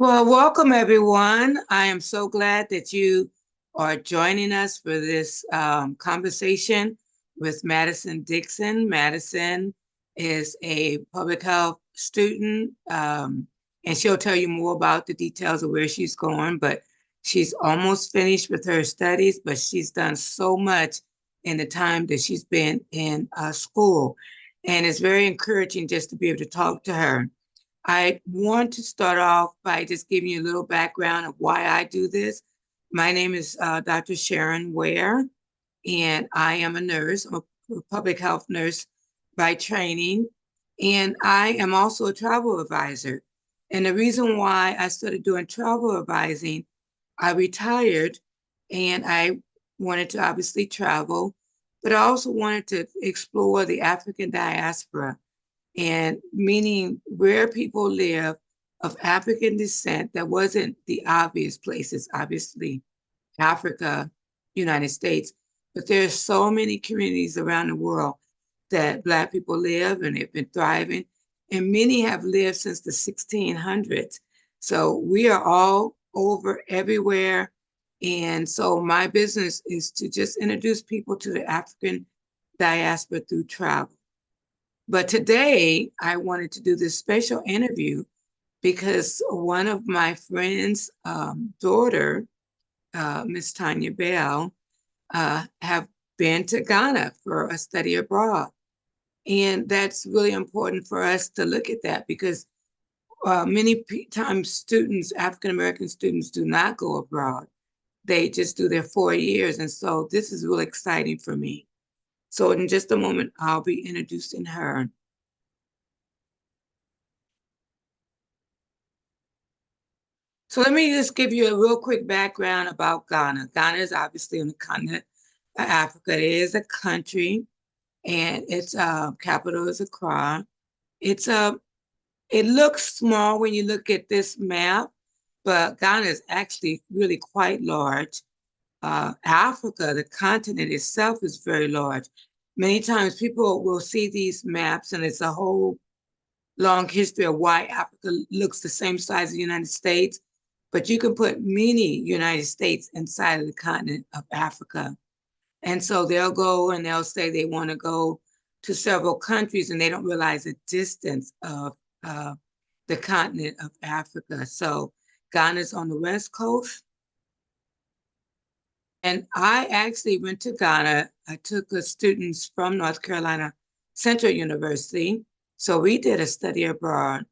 Well, welcome everyone. I am so glad that you are joining us for this conversation with Madison Dixon. Madison is a public health student, and she'll tell you more about the details of where she's going, but she's almost finished with her studies, but she's done so much in the time that she's been in school. And it's very encouraging just to be able to talk to her. I want to start off by just giving you a little background of why I do this. My name is Dr. Sharon Ware, and I am a nurse. I'm a public health nurse by training, and I am also a travel advisor. And the reason why I started doing travel advising, I retired and I wanted to obviously travel, but I also wanted to explore the African diaspora and meaning where people live of African descent that wasn't the obvious places, obviously Africa, United States, but there's so many communities around the world that Black people live and they've been thriving, and many have lived since the 1600s. So we are all over everywhere. And so my business is to just introduce people to the African diaspora through travel. But today I wanted to do this special interview because one of my friend's daughter, Miss Tanya Bell, have been to Ghana for a study abroad. And that's really important for us to look at that because many times students, African American students, do not go abroad. They just do their 4 years. And so this is really exciting for me. So in just a moment, I'll be introducing her. So let me just give you a real quick background about Ghana. Ghana is obviously on the continent of Africa. It is a country, and its capital is Accra. It's a it looks small when you look at this map, but Ghana is actually really quite large. Africa, the continent itself, is very large. Many times people will see these maps, and it's a whole long history of why Africa looks the same size as the United States, but you can put many United States inside of the continent of Africa. And so they'll go and they'll say they want to go to several countries and they don't realize the distance of the continent of Africa. So Ghana's on the West Coast. And I actually went to Ghana. I took students from North Carolina Central University. So we did a study abroad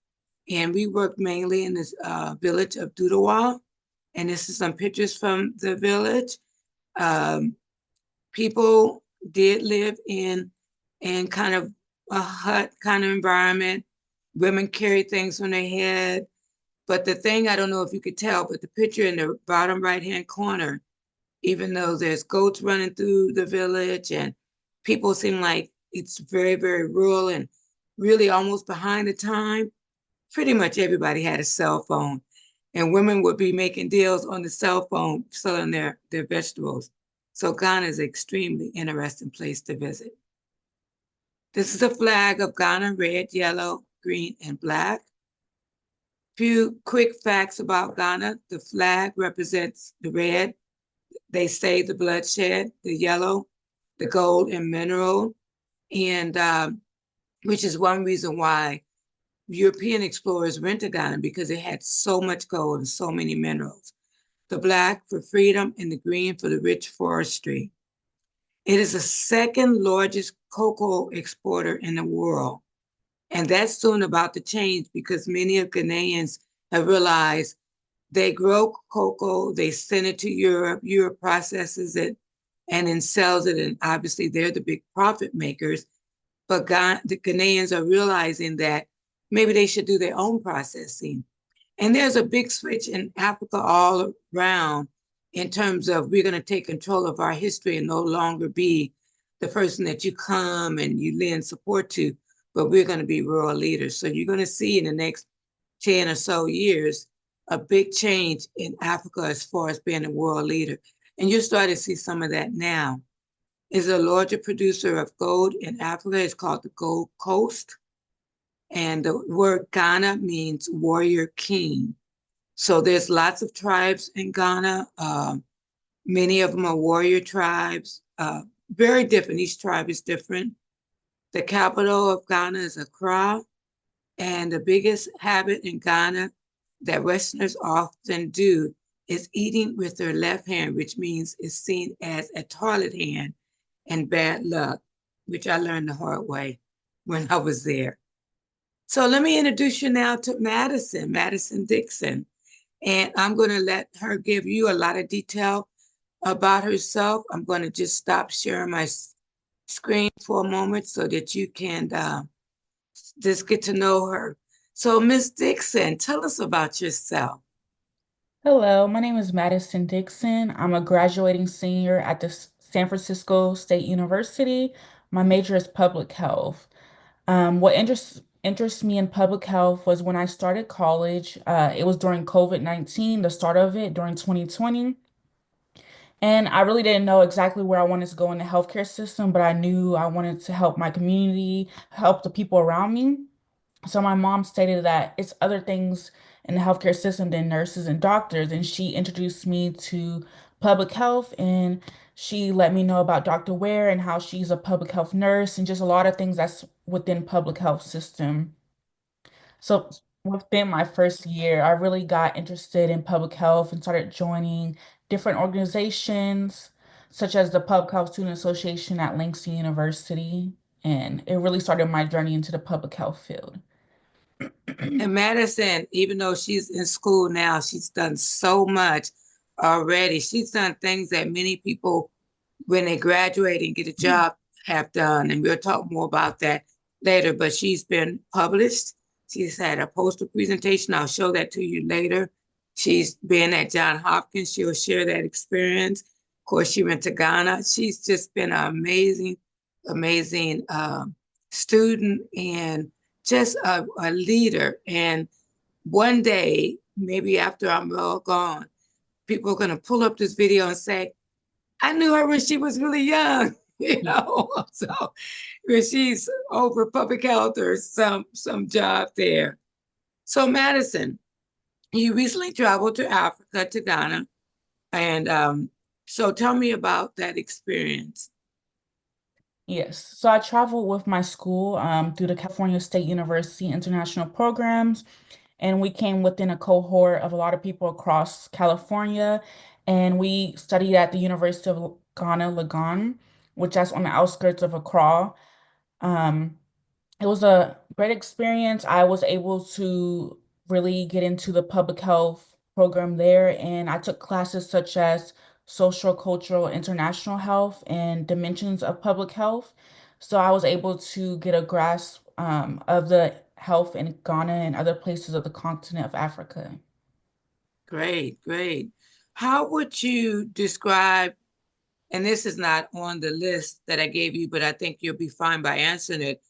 and we worked mainly in this village of Dudawa. And this is some pictures from the village. Um, People did live in kind of a hut kind of environment. Women carried things on their head. But the thing, I don't know if you could tell, but the picture in the bottom right-hand corner, even though there's goats running through the village and people seem like it's very, very rural and really almost behind the time, pretty much everybody had a cell phone. And women would be making deals on the cell phone selling their vegetables. So Ghana is an extremely interesting place to visit. This is a flag of Ghana, red, yellow, green, and black. Few quick facts about Ghana. The flag represents the red. They say the bloodshed, the yellow, the gold and mineral, and which is one reason why European explorers went to Ghana because it had so much gold and so many minerals. The black for freedom and the green for the rich forestry. It is the second largest cocoa exporter in the world. And that's soon about to change because many of Ghanaians have realized they grow cocoa, they send it to Europe, Europe processes it and then sells it. And obviously they're the big profit makers. But the Ghanaians are realizing that maybe they should do their own processing. And there's a big switch in Africa all around in terms of we're going to take control of our history and no longer be the person that you come and you lend support to, but we're going to be world leaders. So you're going to see in the next 10 or so years a big change in Africa as far as being a world leader. And you're starting to see some of that now. Is a larger producer of gold in Africa. It's called the Gold Coast. And the word Ghana means warrior king. So there's lots of tribes in Ghana. Many of them are warrior tribes, very different. Each tribe is different. The capital of Ghana is Accra, and the biggest habit in Ghana that Westerners often do is eating with their left hand, which means it's seen as a toilet hand and bad luck, which I learned the hard way when I was there. So let me introduce you now to Madison, Madison Dixon. And I'm going to let her give you a lot of detail about herself. I'm going to just stop sharing my screen for a moment so that you can just get to know her. So, Miss Dixon, tell us about yourself. Hello, my name is Madison Dixon. I'm a graduating senior at the San Francisco State University. My major is public health. What interests me in public health was when I started college. It was during COVID-19, the start of it during 2020. And I really didn't know exactly where I wanted to go in the healthcare system, but I knew I wanted to help my community, help the people around me. So my mom stated that it's other things in the healthcare system than nurses and doctors, and she introduced me to public health, and she let me know about Dr. Ware and how she's a public health nurse and just a lot of things that's within public health system. So within my first year, I really got interested in public health and started joining different organizations, such as the Public Health Student Association at Langston University, and it really started my journey into the public health field. And Madison, even though she's in school now, she's done so much already. She's done things that many people, when they graduate and get a job, have done. And we'll talk more about that later. But she's been published. She's had a poster presentation. I'll show that to you later. She's been at Johns Hopkins. She'll share that experience. Of course, she went to Ghana. She's just been an amazing, amazing student and just a leader. And one day, maybe after I'm all gone, people are going to pull up this video and say, I knew her when she was really young, you know. So when she's over public health or some job there. So Madison, you recently traveled to Africa, to Ghana. And so tell me about that experience. Yes. So I traveled with my school through the California State University international programs, and we came within a cohort of a lot of people across California, and we studied at the University of Ghana, Legon, which is on the outskirts of Accra. Um, it was a great experience. I was able to really get into the public health program there, and I took classes such as social, cultural, international health, and dimensions of public health. So I was able to get a grasp of the health in Ghana and other places of the continent of Africa. Great, great. How would you describe, and this is not on the list that I gave you, but I think you'll be fine by answering it.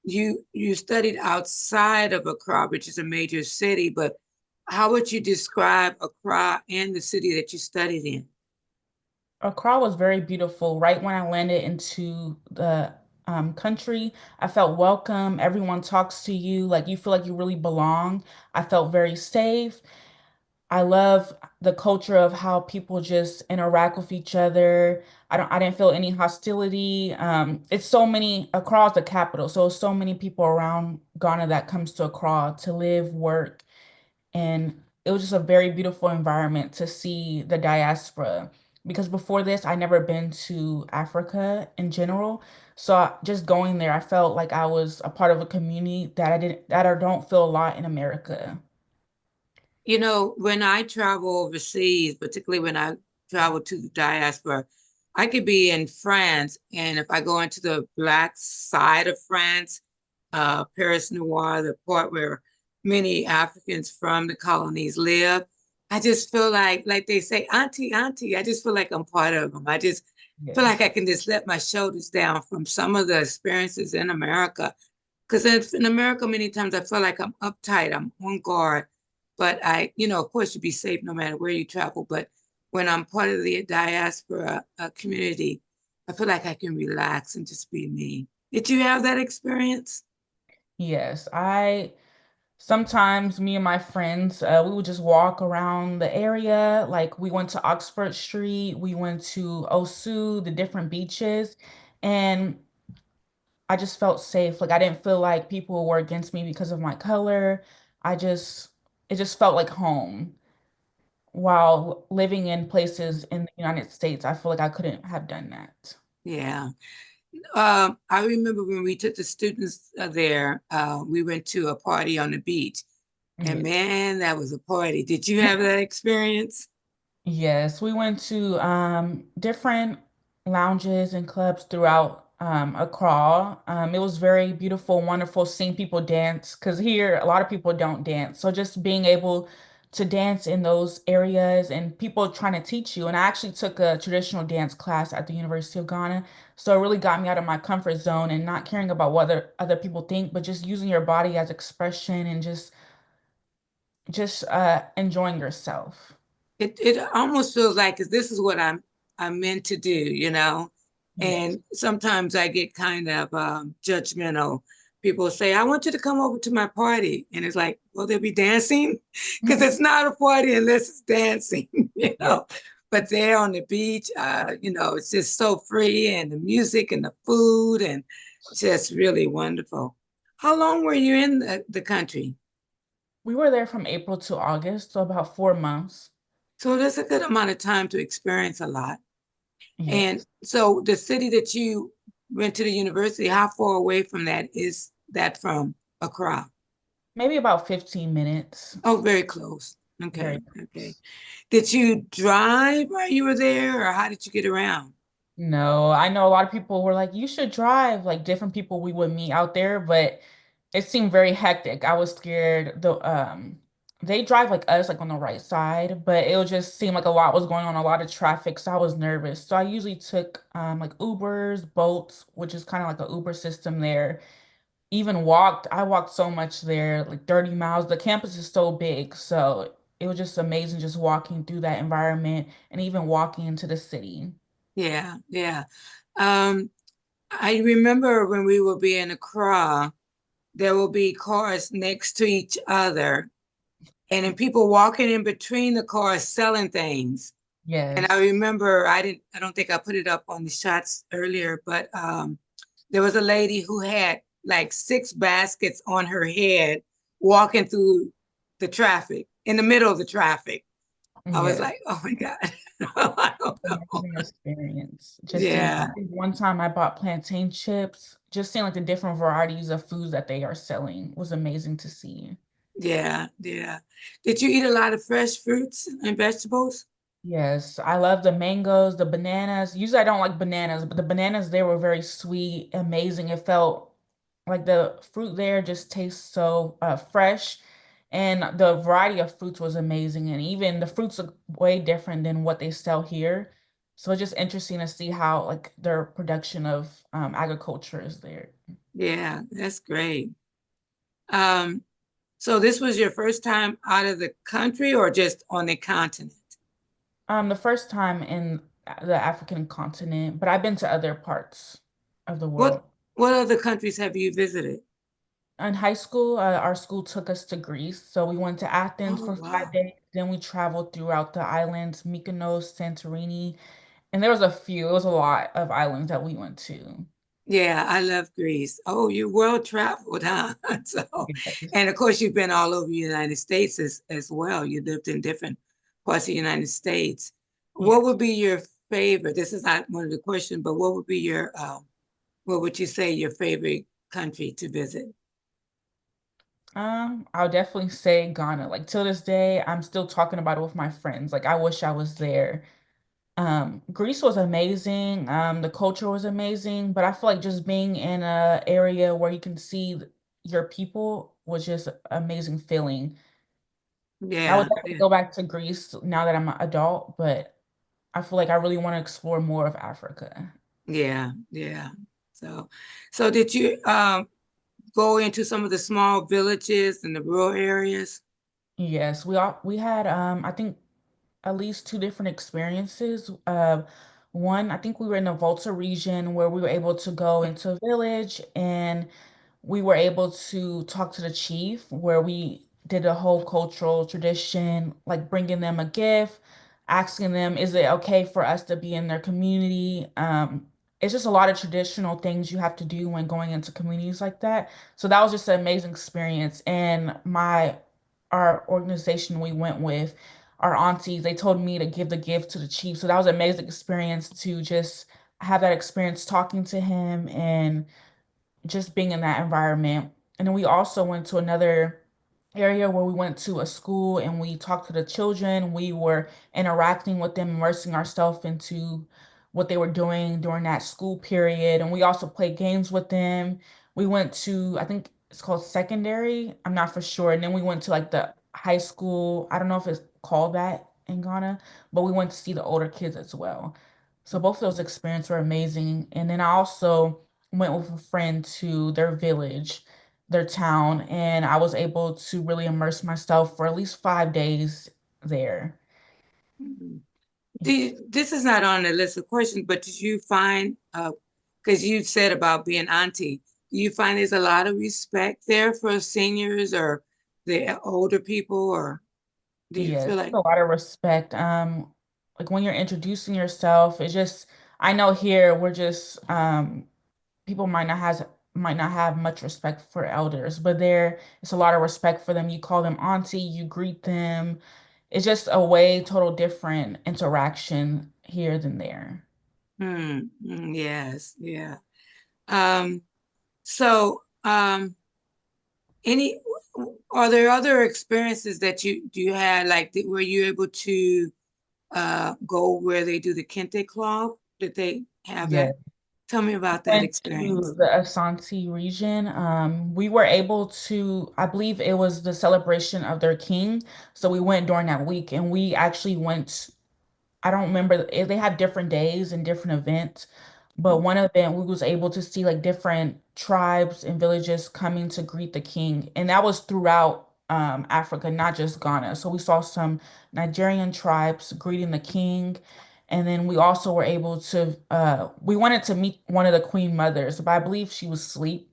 You studied outside of Accra, which is a major city, but how would you describe Accra and the city that you studied in? Accra was very beautiful. Right when I landed into the country, I felt welcome. Everyone talks to you like you feel like you really belong. I felt very safe. I love the culture of how people just interact with each other. I didn't feel any hostility. It's so many across the capital, so so many people around Ghana that comes to Accra to live, work, and it was just a very beautiful environment to see the diaspora. Because before this, I never been to Africa in general. So just going there, I felt like I was a part of a community that I don't feel a lot in America. You know, when I travel overseas, particularly when I travel to the diaspora, I could be in France, and if I go into the black side of France, Paris Noir, the part where many Africans from the colonies live, I just feel like they say, Auntie, Auntie. I just feel like I'm part of them. I just feel like Yes. I can just let my shoulders down from some of the experiences in America. Because in America, many times I feel like I'm uptight, I'm on guard. But of course, you be safe no matter where you travel. But when I'm part of the diaspora community, I feel like I can relax and just be me. Did you have that experience? Yes. I Sometimes me and my friends, we would just walk around the area. Like we went to Oxford Street, we went to Osu, the different beaches, and I just felt safe. Like I didn't feel like people were against me because of my color. I just, it just felt like home. While living in places in the United States, I feel like I couldn't have done that. Yeah. I remember when we took the students there, we went to a party on the beach, and Yeah. man, that was a party. Did you have that experience? Yes, we went to different lounges and clubs throughout Accra. It was very beautiful, wonderful seeing people dance because here a lot of people don't dance. So just being able to dance in those areas and people trying to teach you. And I actually took a traditional dance class at the University of Ghana. So it really got me out of my comfort zone and not caring about what other people think, but just using your body as expression and just enjoying yourself. It almost feels like 'cause this is what I'm meant to do, Yes. And sometimes I get kind of judgmental. People say, "I want you to come over to my party," and it's like, "Will there be dancing?" Because it's not a party unless it's dancing, you Yeah. know. But there on the beach, it's just so free, and the music and the food, and just really wonderful. How long were you in the country? We were there from April to August, so about 4 months. So that's a good amount of time to experience a lot. And Yes. so the city that you went to the university, how far away from that is that from Accra? Maybe about 15 minutes. Oh, very close. Very Okay, okay. close. Did you drive while you were there, or how did you get around? No, I know a lot of people were like, you should drive, like different people we would meet out there, but it seemed very hectic. I was scared. They drive like us, like on the right side, but it would just seem like a lot was going on, a lot of traffic, so I was nervous. So I usually took like Ubers, Bolts, which is kind of like a Uber system there. Even walked, I walked so much there, like 30 miles. The campus is so big, so it was just amazing just walking through that environment and even walking into the city. Yeah, yeah. Um, I remember when we would be in Accra, there will be cars next to each other, and then people walking in between the cars selling things. And I Yes. remember I don't think I put it up on the shots earlier, but there was a lady who had like six baskets on her head walking through the traffic, in the middle of the traffic. I was Yes. like, oh my God. I don't know. Amazing experience. Just seeing, I Yeah, think one time I bought plantain chips, just seeing like the different varieties of foods that they are selling was amazing to see. yeah, yeah. Did you eat a lot of fresh fruits and vegetables? Yes, I love the mangoes, the bananas. Usually I don't like bananas, but the bananas there were very sweet, amazing. It felt like the fruit there just tastes so fresh, and the variety of fruits was amazing. And even the fruits are way different than what they sell here. So it's just interesting to see how like their production of agriculture is there. Yeah, that's great. Um, so this was your first time out of the country or just on the continent? The first time in the African continent, but I've been to other parts of the What world. what other countries have you visited? In high school, our school took us to Greece. So we went to Athens Oh, for five wow. days. Then we traveled throughout the islands, Mykonos, Santorini, and there was a few. It was a lot of islands that we went to. Yeah, I love Greece. Oh, you well traveled, huh? So, Yes. and of course, you've been all over the United States as well. You lived in different parts of the United States. What Yes. would be your favorite? This is not one of the questions, but what would be what would you say your favorite country to visit? I'll definitely say Ghana. Like till this day, I'm still talking about it with my friends. Like I wish I was there. Greece was amazing. The culture was amazing, but I feel like just being in a area where you can see your people was just an amazing feeling. I would Yeah, definitely yeah, go back to Greece now that I'm an adult, but I feel like I really want to explore more of Africa. yeah, yeah. So, so did you go into some of the small villages and the rural areas? Yes, we had I think at least two different experiences. One, I think we were in the Volta region where we were able to go into a village and we were able to talk to the chief where we did a whole cultural tradition, like bringing them a gift, asking them, is it okay for us to be in their community? It's just a lot of traditional things you have to do when going into communities like that. So that was just an amazing experience. And our organization we went with, our aunties, they told me to give the gift to the chief. So that was an amazing experience to just have that experience talking to him and just being in that environment. And then we also went to another area where we went to a school and we talked to the children. We were interacting with them, immersing ourselves into what they were doing during that school period. And we also played games with them. We went to, I think it's called secondary. I'm not for sure. And then we went to like the high school. I don't know if it's called that in Ghana, but we went to see the older kids as well. So both of those experiences were amazing. And then I also went with a friend to their village, their town, and I was able to really immerse myself for at least 5 days there. Mhm. This is not on the list of questions, but did you find, because you said about being auntie, do you find there's a lot of respect there for seniors or the older people, or do you Yes, feel like, a lot of respect. Like when you're introducing yourself, it's just I know here we're just people might not have much respect for elders, but there it's a lot of respect for them. You call them auntie, you greet them. It's just a way total different interaction here than there. yes, yeah. Um, so, any, are there other experiences that you had, like, were you able to go where they do the Kente Club? Did they have Yeah. that? Tell me about that Went to experience. the Asante region. We were able to, I believe it was the celebration of their king. So we went during that week and we actually went I don't remember they had different days and different events, but one event we was able to see like different tribes and villages coming to greet the king, and that was throughout Africa, not just Ghana. So we saw some Nigerian tribes greeting the king, and then we also were able to we wanted to meet one of the queen mothers, but I believe she was asleep.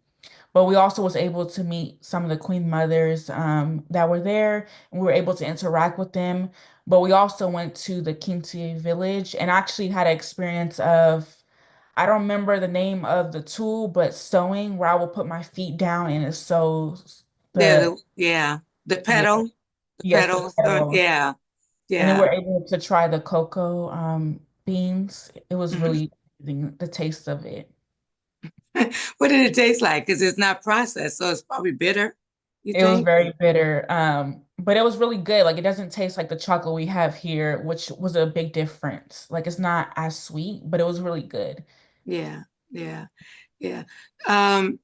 But we also was able to meet some of the queen mothers that were there, and we were able to interact with them. But we also went to the Kinti village and actually had an experience of, I don't remember the name of the tool, but sewing where I will put my feet down and it sews the, Yeah, the yeah, pedal, the yes, the pedal. So pedal. yeah, And then we're yeah. able to try the cocoa beans. It was Mhm. really amazing, the taste of it. What did it taste like? Because it's not processed, so it's probably bitter, you It was think? very bitter, but it was really good. Like it doesn't taste like the chocolate we have here, which was a big difference. Like it's not as sweet, but it was really good. Yeah, yeah, yeah. Um,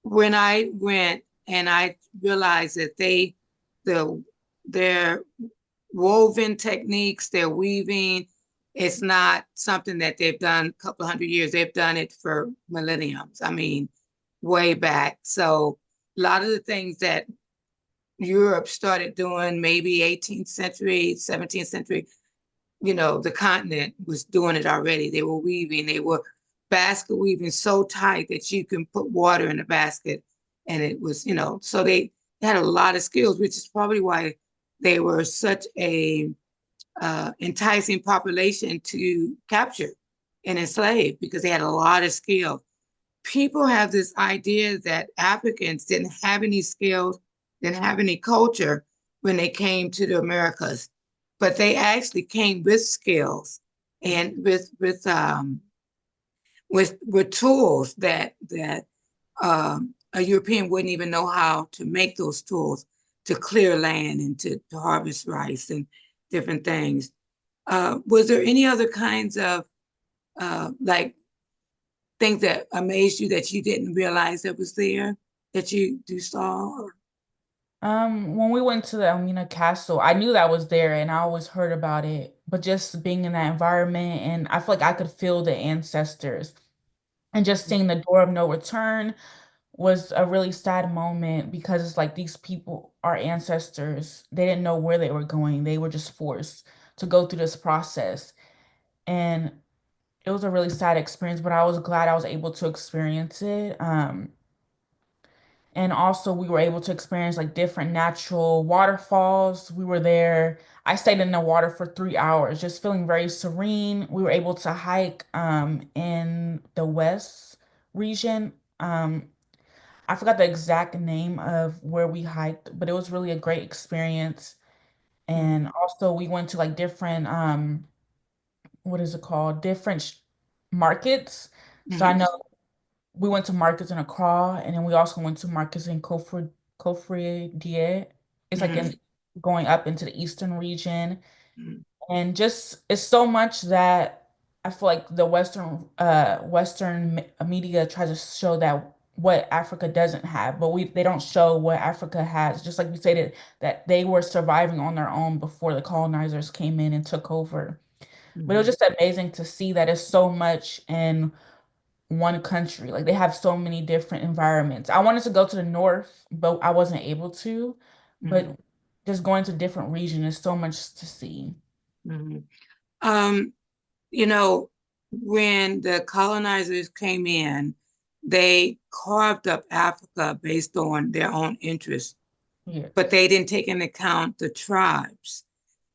when I went and I realized that the their woven techniques, their weaving, it's not something that they've done a couple of hundred years. They've done it for millenniums. I mean, way back. So a lot of the things that Europe started doing, maybe 18th century, 17th century, the continent was doing it already. They were weaving, they were basket weaving so tight that you can put water in a basket. And it was, so they had a lot of skills, which is probably why they were such a enticing population to capture and enslave because they had a lot of skill. People have this idea that Africans didn't have any skills, didn't have any culture when they came to the Americas, but they actually came with skills and with tools that a European wouldn't even know how to make those tools to clear land and to harvest rice and different things. Was there any other kinds of like things that amazed you that you didn't realize that was there that you saw? When we went to the Elmina Castle, I knew that was there and I always heard about it, but just being in that environment and I feel like I could feel the ancestors and just seeing the door of no return was a really sad moment because it's like these people, our ancestors, they didn't know where they were going. They were just forced to go through this process. And it was a really sad experience, but I was glad I was able to experience it. And also we were able to experience like different natural waterfalls. We were there. I stayed in the water for 3 hours, just feeling very serene. We were able to hike in the west region. I forgot the exact name of where we hiked, but it was really a great experience. And Mm, also we went to like different what is it called? Different markets. So I mhm, know we went to markets in Accra, and then we also went to markets in Kofri It's like mhm, in going up into the eastern region. mhm, And just it's so much that I feel like the Western media tries to show that what Africa doesn't have, but we they don't show what Africa has. Just like we stated that they were surviving on their own before the colonizers came in and took over. But it was mhm, just amazing to see that it's so much in one country. Like they have so many different environments. I wanted to go to the north, but I wasn't able to. mhm, But just going to different regions is so much to see. mhm. Um, you know, when the colonizers came in, they carved up Africa based on their own interests, but Yes. they didn't take into account the tribes.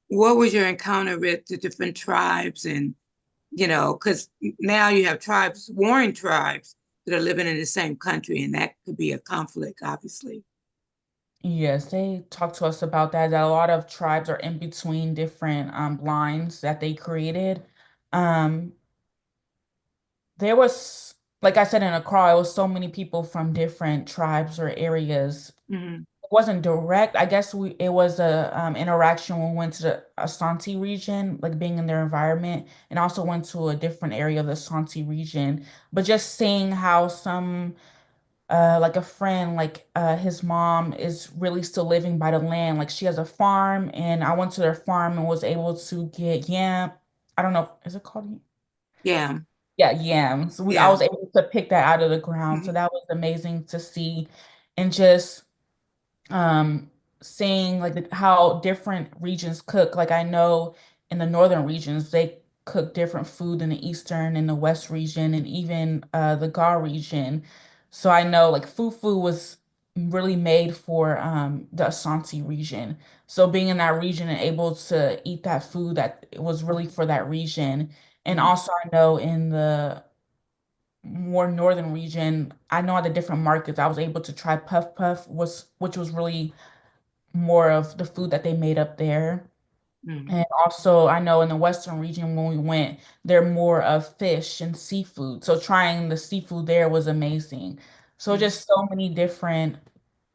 What was your encounter with the different tribes? And, because now you have tribes, warring tribes that are living in the same country, and that could be a conflict, obviously. Yes, they talked to us about that, that a lot of tribes are in between different lines that they created. Um, there was, like I said in Accra, it was so many people from different tribes or areas. Hmm. It wasn't direct. I guess it was a interaction when we went to the Ashanti region, like being in their environment, and also went to a different area of the Ashanti region. But just seeing how some like a friend, like his mom is really still living by the land. Like she has a farm, and I went to their farm and was able to get yam. I don't know, is it called? Yeah, Yeah, yams. I yeah. was able to pick that out of the ground, so Mhm, that was amazing to see, and just um seeing like how different regions cook. Like I know in the northern regions they cook different food than the eastern and the west region and even the Gar region. So I know like fufu was really made for the Ashanti region. So being in that region and able to eat that food that it was really for that region. And mhm, also I know in the more northern region, I know at the different markets I was able to try puff puff was which was really more of the food that they made up there. mhm, And also, I know in the Western region when we went, they're more of fish and seafood. So trying the seafood there was amazing. So mhm, just so many different,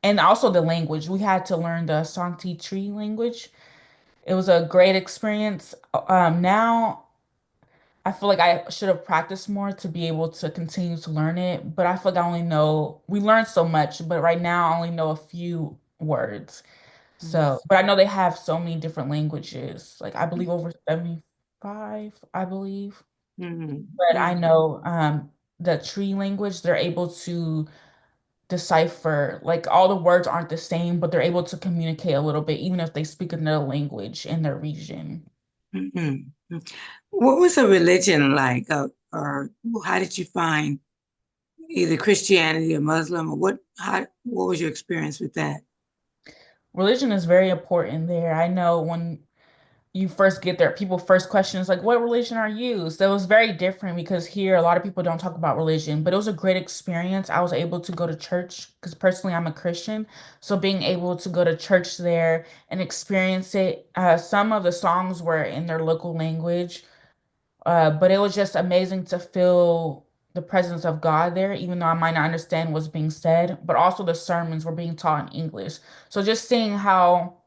and also the language. We had to learn the Asante tree language. It was a great experience. Now I feel like I should have practiced more to be able to continue to learn it, but I feel like I only know, we learned so much, but right now I only know a few words. mhm, So, but I know they have so many different languages, like I believe over 75, I believe. mhm, But I mhm, know the tree language, they're able to decipher, like all the words aren't the same, but they're able to communicate a little bit, even if they speak another language in their region. mhm, mhm. What was the religion like, or how did you find either Christianity or Muslim, or what was your experience with that? Religion is very important there. I know when you first get there, people first question is like, what religion are you? So it was very different because here a lot of people don't talk about religion, but it was a great experience. I was able to go to church because personally I'm a Christian. So being able to go to church there and experience it, some of the songs were in their local language, but it was just amazing to feel the presence of God there, even though I might not understand what's being said, but also the sermons were being taught in English. So just seeing how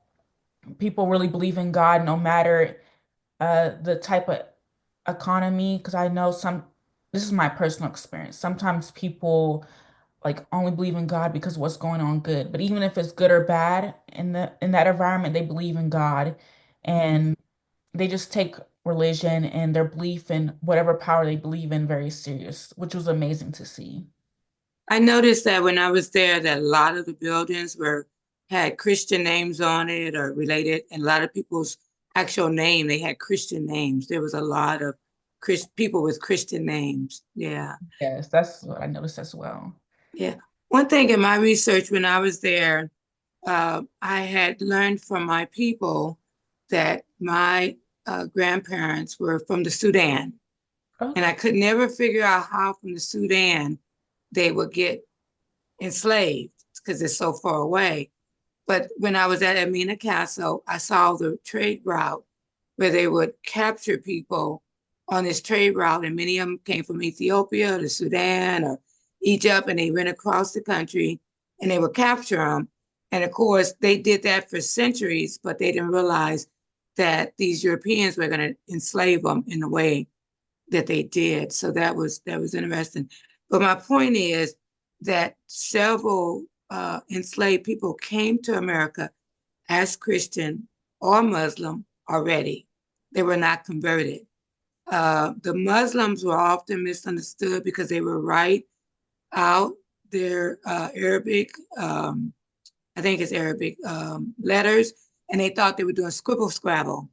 people really believe in God no matter the type of economy, because I know this is my personal experience. Sometimes people like only believe in God because of what's going on good. But even if it's good or bad in that environment, they believe in God Mhm. and they just take religion and their belief in whatever power they believe in very serious, which was amazing to see. I noticed that when I was there, that a lot of the buildings were had Christian names on it or related, and a lot of people's actual name, they had Christian names. There was a lot of people with Christian names. Yeah, Yes, that's what I noticed as well. yeah. One thing in my research when I was there, I had learned from my people that my grandparents were from the Sudan. And I Okay. could never figure out how from the Sudan they would get enslaved because it's so far away. But when I was at Amina Castle, I saw the trade route where they would capture people on this trade route, and many of them came from Ethiopia or Sudan or Egypt, and they went across the country and they would capture them. And of course, they did that for centuries, but they didn't realize that these Europeans were going to enslave them in the way that they did. So that was interesting. But my point is that several enslaved people came to America as Christian or Muslim already. They were not converted. The Muslims were often misunderstood because they were right out their Arabic, I think it's Arabic letters, and they thought they were doing scribble scrabble,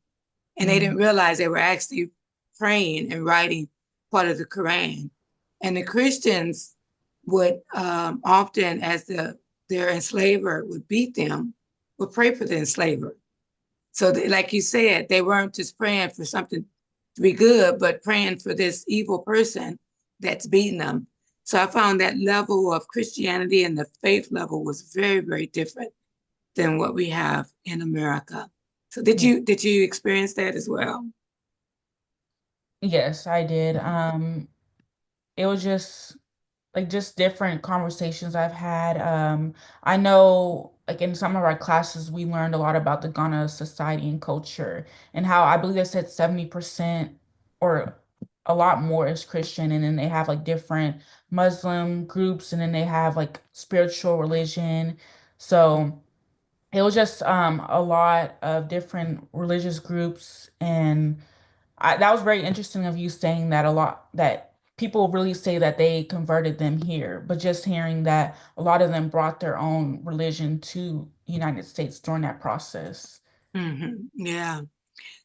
and they didn't Mm, realize they were actually praying and writing part of the Quran. And the Christians would often, as their enslaver would beat them, would pray for the enslaver. So, like you said, they weren't just praying for something to be good, but praying for this evil person that's beating them. So I found that level of Christianity and the faith level was very, very different than what we have in America. So did yeah. you experience that as well? Yes, I did. It was just like just different conversations I've had. I know like in some of our classes we learned a lot about the Ghana society and culture and how I believe they said 70% or a lot more is Christian, and then they have like different Muslim groups, and then they have like spiritual religion. So it was just a lot of different religious groups, and that was very interesting of you saying that a lot that people really say that they converted them here, but just hearing that a lot of them brought their own religion to United States during that process. Yeah.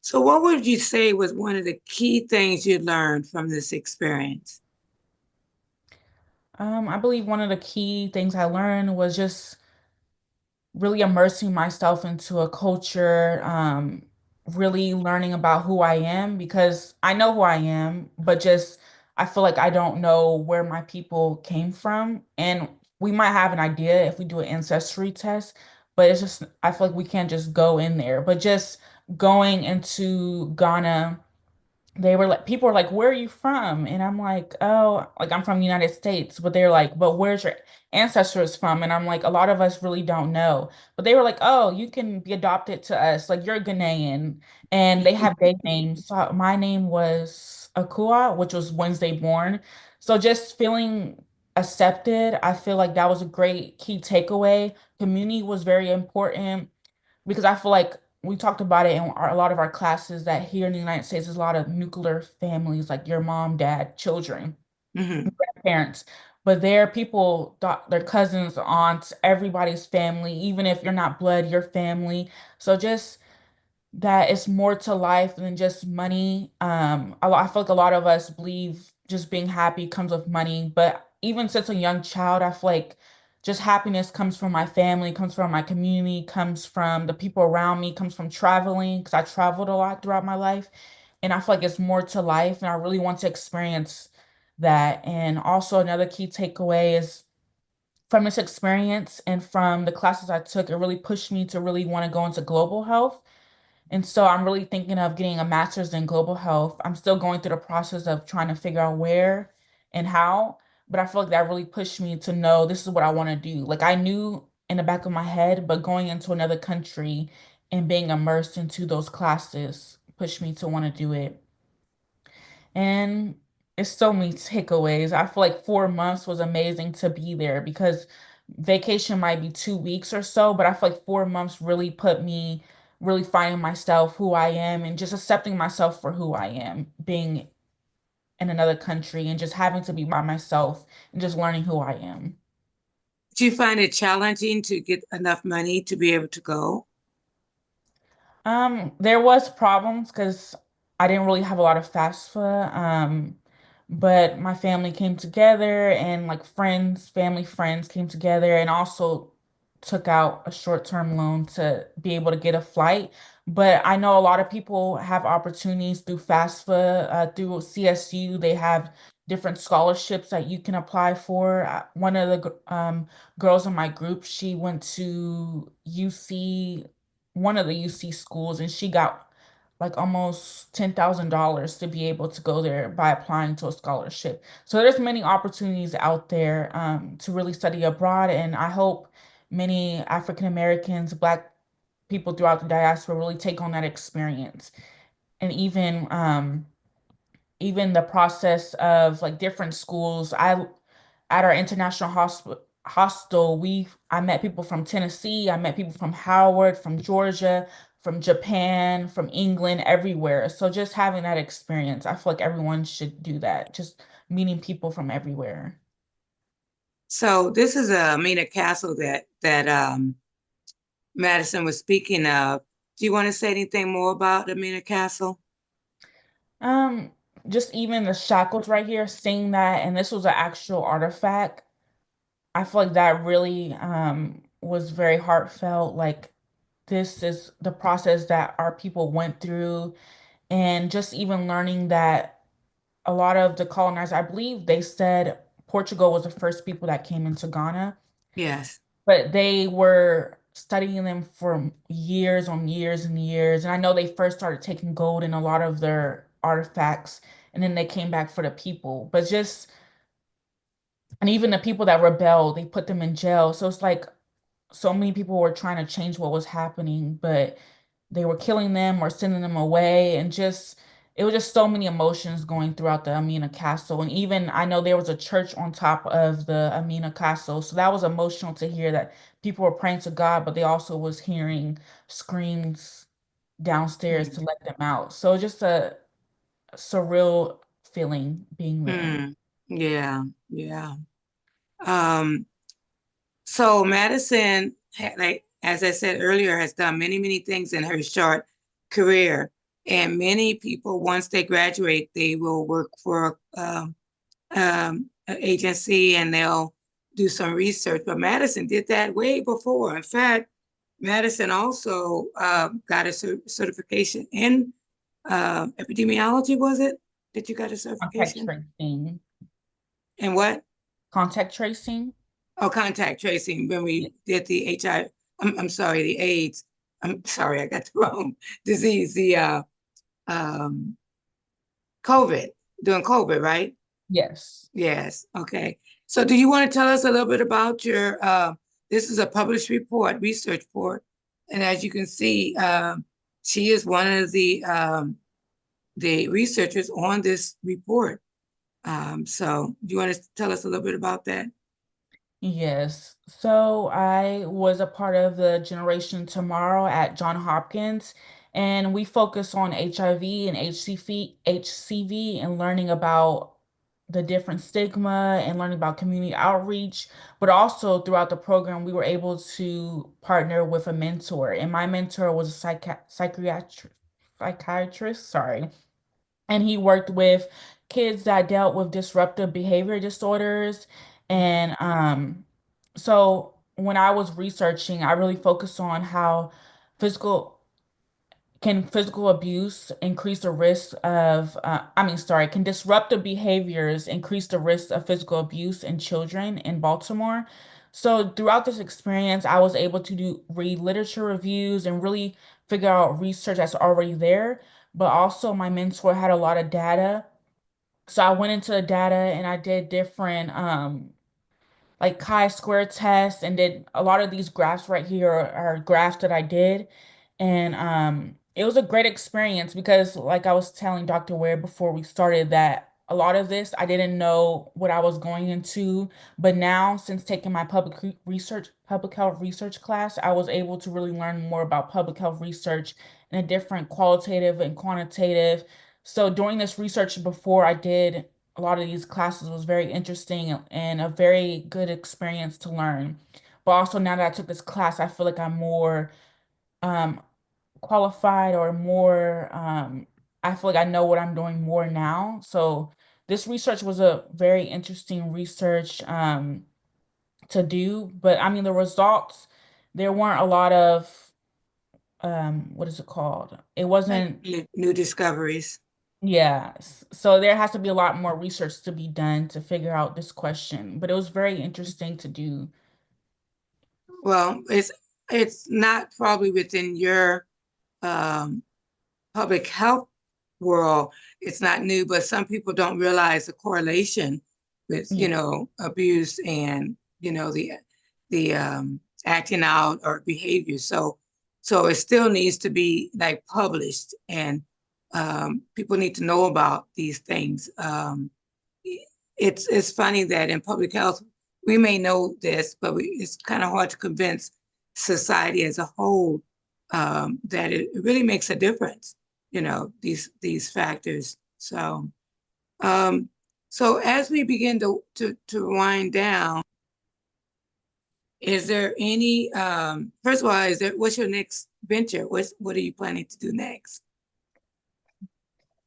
So what would you say was one of the key things you learned from this experience? I believe one of the key things I learned was just really immersing myself into a culture, really learning about who I am because I know who I am, but just I feel like I don't know where my people came from. And we might have an idea if we do an ancestry test, but it's just, I feel like we can't just go in there. But just going into Ghana, they were like, people were like, where are you from? And I'm like, oh, like I'm from the United States. But they're like, but where's your ancestors from? And I'm like, a lot of us really don't know. But they were like, oh, you can be adopted to us. Like you're Ghanaian. And they have day names. So my name was Akua, which was Wednesday born. So just feeling accepted, I feel like that was a great key takeaway. Community was very important because I feel like we talked about it in a lot of our classes that here in the United States, there's a lot of nuclear families, like your mom, dad, children, Hmm. grandparents. But there, people, their cousins, aunts, everybody's family, even if you're not blood, your family. So just that it's more to life than just money. I feel like a lot of us believe just being happy comes with money, but even since a young child, I feel like just happiness comes from my family, comes from my community, comes from the people around me, comes from traveling because I traveled a lot throughout my life, and I feel like it's more to life, and I really want to experience that. And also another key takeaway is from this experience and from the classes I took, it really pushed me to really want to go into global health. And so I'm really thinking of getting a master's in global health. I'm still going through the process of trying to figure out where and how, but I feel like that really pushed me to know this is what I want to do. Like I knew in the back of my head, but going into another country and being immersed into those classes pushed me to want to do it. And it's so many takeaways. I feel like 4 months was amazing to be there because vacation might be 2 weeks or so, but I feel like 4 months really put me really finding myself, who I am, and just accepting myself for who I am, being in another country and just having to be by myself and just learning who I am. Do you find it challenging to get enough money to be able to go? There was problems because I didn't really have a lot of FAFSA. but my family came together and like friends, family friends came together and also took out a short-term loan to be able to get a flight. But I know a lot of people have opportunities through FAFSA, through CSU. They have different scholarships that you can apply for. One of the girls in my group, she went to UC, one of the UC schools, and she got like almost $10,000 to be able to go there by applying to a scholarship. So there's many opportunities out there to really study abroad, and I hope many African Americans, Black people throughout the diaspora really take on that experience. And even the process of like different schools. I at our international hostel, I met people from Tennessee, I met people from Howard, from Georgia, from Japan, from England, everywhere. So just having that experience, I feel like everyone should do that. Just meeting people from everywhere. So this is a Amina Castle that Madison was speaking of. Do you want to say anything more about Amina Castle? Um, just even the shackles right here, seeing that, and this was an actual artifact. I feel like that really was very heartfelt. Like this is the process that our people went through, and just even learning that a lot of the colonizers, I believe they said Portugal was the first people that came into Ghana, Yes. but they were studying them for years on years and years. And I know they first started taking gold in a lot of their artifacts, and then they came back for the people. But just, and even the people that rebelled, they put them in jail. So it's like so many people were trying to change what was happening, but they were killing them or sending them away. And just, it was just so many emotions going throughout the Amina Castle. And even I know there was a church on top of the Amina Castle. So that was emotional to hear that people were praying to God, but they also was hearing screams downstairs to let them out. So just a surreal feeling being there. Mm, yeah, yeah. Um, so Madison, like as I said earlier, has done many, many things in her short career. And many people, once they graduate, they will work for an agency and they'll do some research. But Madison did that way before. In fact, Madison also got a certification in epidemiology, was it? That you got a Contact certification? tracing. And what? Contact tracing? Oh, contact tracing when Yeah. we did the HIV, I'm sorry, the AIDS. I'm sorry, I got the wrong disease, the um, COVID, doing COVID, right? Yes. Yes, okay. So do you want to tell us a little bit about your, this is a published report, research report. And as you can see, she is one of the researchers on this report. So do you want to tell us a little bit about that? Yes. So I was a part of the Generation Tomorrow at John Hopkins, and we focus on HIV and HCV and learning about the different stigma and learning about community outreach. But also throughout the program, we were able to partner with a mentor, and my mentor was a psychiatrist, sorry, and he worked with kids that dealt with disruptive behavior disorders. And so when I was researching, I really focused on how physical can physical abuse increase the risk of, can disruptive behaviors increase the risk of physical abuse in children in Baltimore? So throughout this experience, I was able to read literature reviews and really figure out research that's already there. But also my mentor had a lot of data. So I went into the data and I did different like chi-square tests and did a lot of these graphs right here are graphs that I did. And it was a great experience because like I was telling Dr. Ware before we started that a lot of this I didn't know what I was going into, but now since taking my public health research class, I was able to really learn more about public health research in a different qualitative and quantitative. So during this research before I did a lot of these classes was very interesting and a very good experience to learn. But also now that I took this class, I feel like I'm more um, qualified or more, I feel like I know what I'm doing more now. So this research was a very interesting research to do, but I mean the results, there weren't a lot of what is it called? It Like wasn't, new discoveries. yeah. So there has to be a lot more research to be done to figure out this question, but it was very interesting to do. Well, it's not probably within your um, public health world. It's not new, but some people don't realize the correlation with, Yeah. abuse and, the acting out or behavior. So it still needs to be like published, and people need to know about these things. It's funny that in public health, we may know this, but it's kind of hard to convince society as a whole that it really makes a difference, these factors. Um, so as we begin to wind down, is there any, first of all, what's your next venture? What are you planning to do next?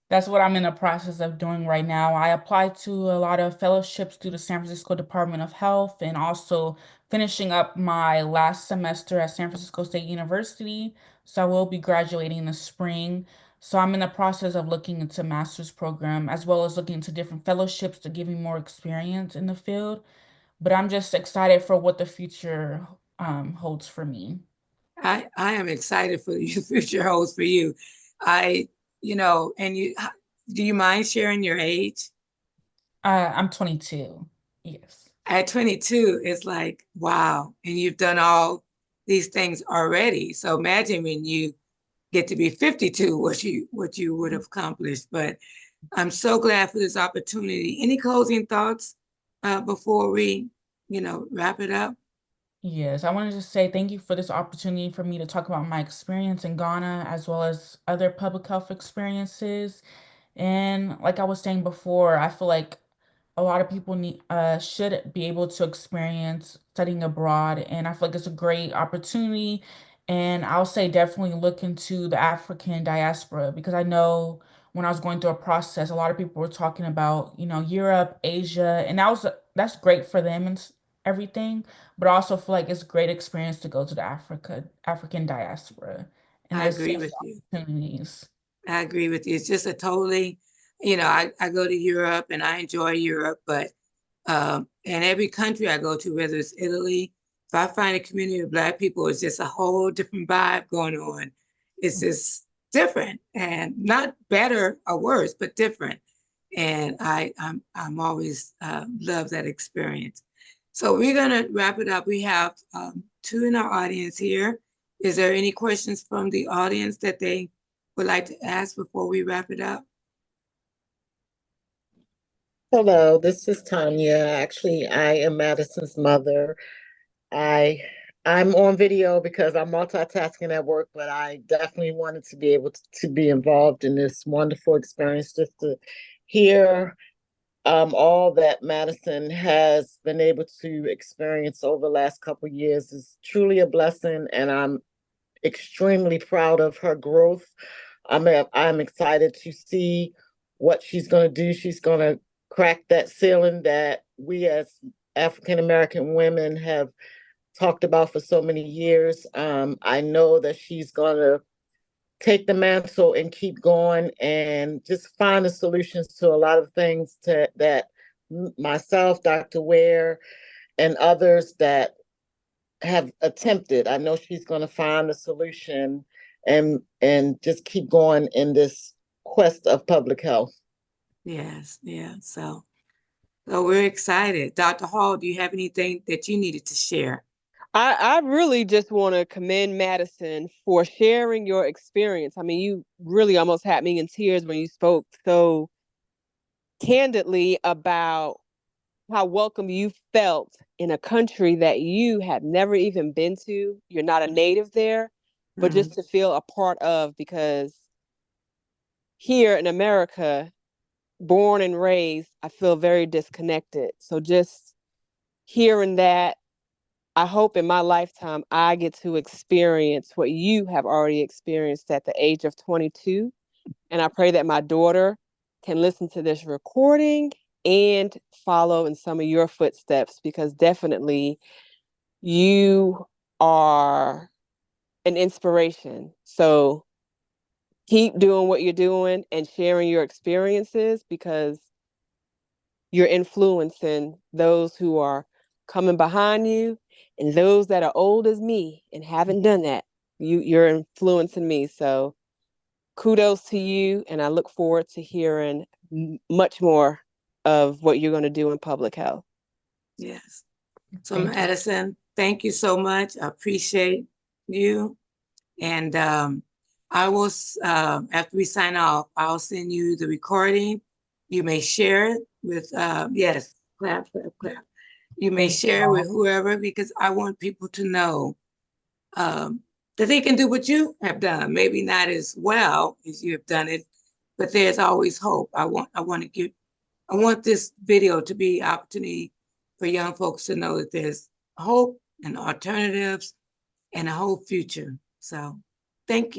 That's what I'm in the process of doing right now. I applied to a lot of fellowships through the San Francisco Department of Health and also finishing up my last semester at San Francisco State University. So I will be graduating in the spring. So I'm in the process of looking into master's program as well as looking into different fellowships to give me more experience in the field. But I'm just excited for what the future holds for me. I am excited for your future holds for you. I, and do you mind sharing your age? I'm 22. Yes. At 22, it's like, wow. And you've done all these things already. So imagine when you get to be 52, what you would have accomplished. But I'm so glad for this opportunity. Any closing thoughts before we, wrap it up? Yes, I wanted to say thank you for this opportunity for me to talk about my experience in Ghana as well as other public health experiences. And like I was saying before, I feel like a lot of people should be able to experience studying abroad, and I feel like it's a great opportunity. And I'll say definitely look into the African diaspora because I know when I was going through a process, a lot of people were talking about, Europe, Asia, and that's great for them and everything, but I also feel like it's a great experience to go to the African diaspora, and I there's so agree many with you. opportunities. I agree with you. It's just a totally, I go to Europe and I enjoy Europe, but and every country I go to, whether it's Italy, if I find a community of Black people, it's just a whole different vibe going on. It's just different and not better or worse, but different. And I'm always love that experience. So we're gonna wrap it up. We have two in our audience here. Is there any questions from the audience that they would like to ask before we wrap it up? Hello, this is Tanya. Actually, I am Madison's mother. I I'm on video because I'm multitasking at work, but I definitely wanted to be able to be involved in this wonderful experience just to hear all that Madison has been able to experience over the last couple of years is truly a blessing, and I'm extremely proud of her growth. I'm excited to see what she's going to do. She's going to crack that ceiling that we as African American women have talked about for so many years. I know that she's going to take the mantle and keep going and just find the solutions to a lot of things that myself, Dr. Ware, and others that have attempted. I know she's going to find a solution and just keep going in this quest of public health. Yes, yeah. So we're excited. Dr. Hall, do you have anything that you needed to share? I really just want to commend Madison for sharing your experience. I mean, you really almost had me in tears when you spoke so candidly about how welcome you felt in a country that you had never even been to. You're not a native there, but Mhm. just to feel a part of, because here in America, born and raised, I feel very disconnected. So just hearing that, I hope in my lifetime I get to experience what you have already experienced at the age of 22. And I pray that my daughter can listen to this recording and follow in some of your footsteps, because definitely you are an inspiration. So keep doing what you're doing and sharing your experiences, because you're influencing those who are coming behind you, and those that are old as me and haven't done that. You're influencing me. So kudos to you, and I look forward to hearing much more of what you're going to do in public health. Yes. So Thank you. Madison, thank you so much. I appreciate you. And I will, after we sign off, I'll send you the recording. You may share it with, yes, clap, clap, clap. You may Thank you share with all. whoever, because I want people to know that they can do what you have done. Maybe not as well as you have done it, but there's always hope. I want this video to be an opportunity for young folks to know that there's hope and alternatives and a whole future. So thank you.